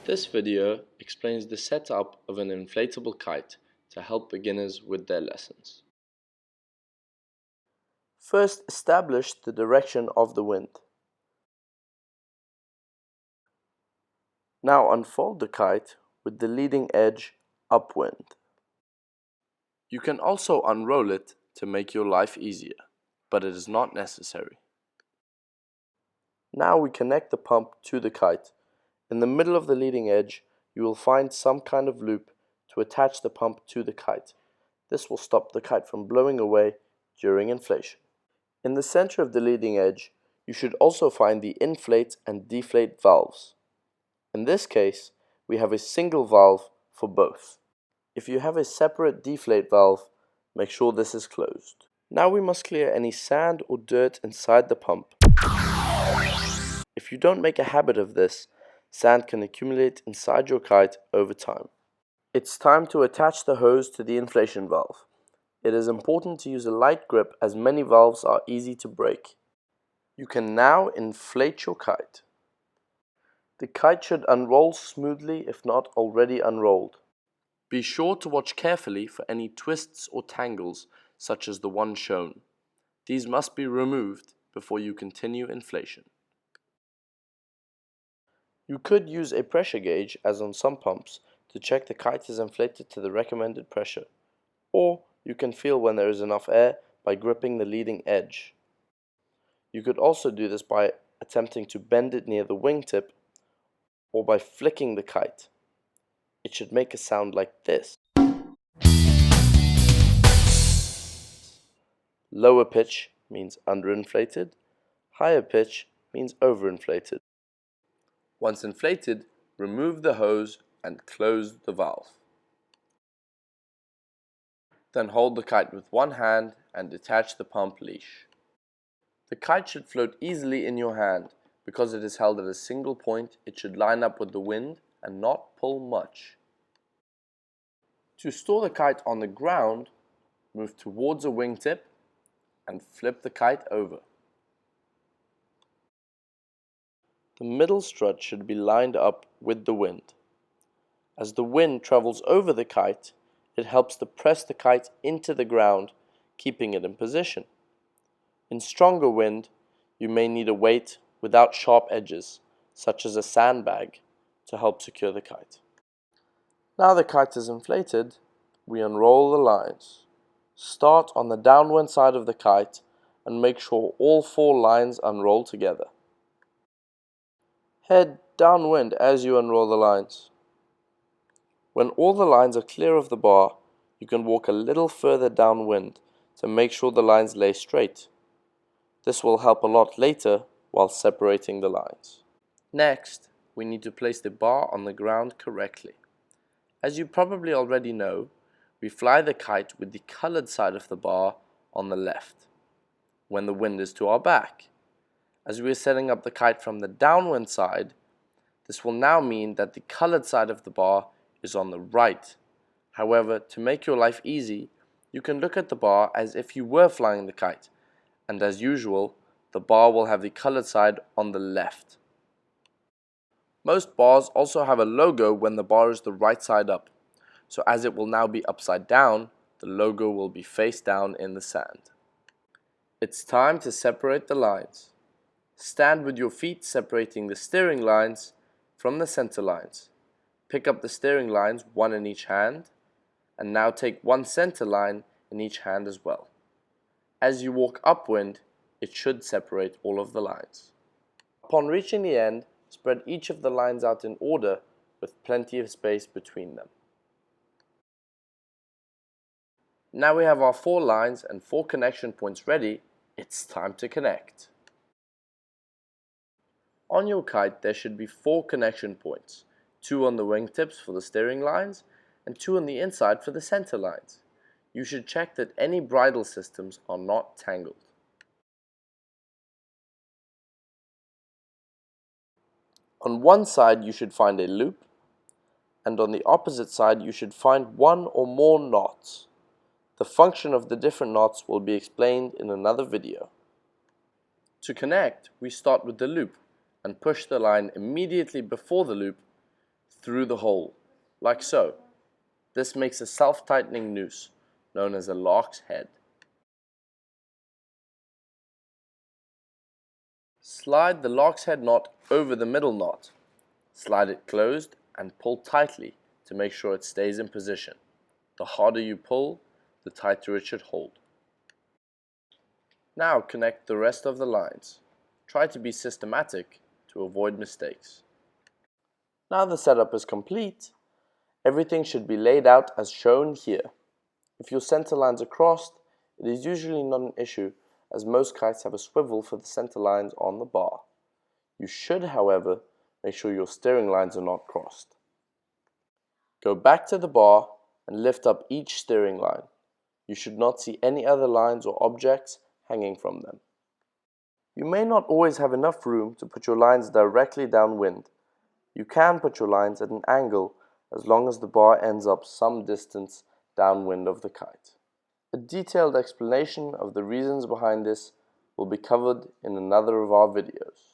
This video explains the setup of an inflatable kite to help beginners with their lessons. First, establish the direction of the wind. Now unfold the kite with the leading edge upwind. You can also unroll it to make your life easier, but it is not necessary. Now we connect the pump to the kite. In the middle of the leading edge, you will find some kind of loop to attach the pump to the kite. This will stop the kite from blowing away during inflation. In the center of the leading edge, you should also find the inflate and deflate valves. In this case, we have a single valve for both. If you have a separate deflate valve, make sure this is closed. Now we must clear any sand or dirt inside the pump. If you don't make a habit of this, sand can accumulate inside your kite over time. It's time to attach the hose to the inflation valve. It is important to use a light grip as many valves are easy to break. You can now inflate your kite. The kite should unroll smoothly if not already unrolled. Be sure to watch carefully for any twists or tangles such as the one shown. These must be removed before you continue inflation. You could use a pressure gauge, as on some pumps, to check the kite is inflated to the recommended pressure, or you can feel when there is enough air by gripping the leading edge. You could also do this by attempting to bend it near the wingtip or by flicking the kite. It should make a sound like this. Lower pitch means underinflated, higher pitch means overinflated. Once inflated, remove the hose and close the valve. Then hold the kite with one hand and detach the pump leash. The kite should float easily in your hand. Because it is held at a single point, it should line up with the wind and not pull much. To store the kite on the ground, move towards a wingtip and flip the kite over. The middle strut should be lined up with the wind. As the wind travels over the kite, it helps to press the kite into the ground, keeping it in position. In stronger wind, you may need a weight without sharp edges, such as a sandbag, to help secure the kite. Now the kite is inflated, we unroll the lines. Start on the downwind side of the kite and make sure all 4 lines unroll together. Head downwind as you unroll the lines. When all the lines are clear of the bar, you can walk a little further downwind to make sure the lines lay straight. This will help a lot later while separating the lines. Next, we need to place the bar on the ground correctly. As you probably already know, we fly the kite with the colored side of the bar on the left, when the wind is to our back. As we are setting up the kite from the downwind side, this will now mean that the colored side of the bar is on the right. However, to make your life easy, you can look at the bar as if you were flying the kite, and as usual, the bar will have the colored side on the left. Most bars also have a logo when the bar is the right side up, so as it will now be upside down, the logo will be face down in the sand. It's time to separate the lines. Stand with your feet separating the steering lines from the center lines. Pick up the steering lines, one in each hand, and now take one center line in each hand as well. As you walk upwind, it should separate all of the lines. Upon reaching the end, spread each of the lines out in order with plenty of space between them. Now we have our 4 lines and 4 connection points ready, it's time to connect. On your kite there should be 4 connection points, 2 on the wingtips for the steering lines and 2 on the inside for the center lines. You should check that any bridle systems are not tangled. On one side you should find a loop, and on the opposite side you should find 1 or more knots. The function of the different knots will be explained in another video. To connect, we start with the loop and push the line immediately before the loop through the hole, like so. This makes a self-tightening noose, known as a lark's head. Slide the lark's head knot over the middle knot. Slide it closed and pull tightly to make sure it stays in position. The harder you pull, the tighter it should hold. Now connect the rest of the lines. Try to be systematic to avoid mistakes. Now the setup is complete, everything should be laid out as shown here. If your center lines are crossed, it is usually not an issue, as most kites have a swivel for the center lines on the bar. You should, however, make sure your steering lines are not crossed. Go back to the bar and lift up each steering line. You should not see any other lines or objects hanging from them. You may not always have enough room to put your lines directly downwind. You can put your lines at an angle as long as the bar ends up some distance downwind of the kite. A detailed explanation of the reasons behind this will be covered in another of our videos.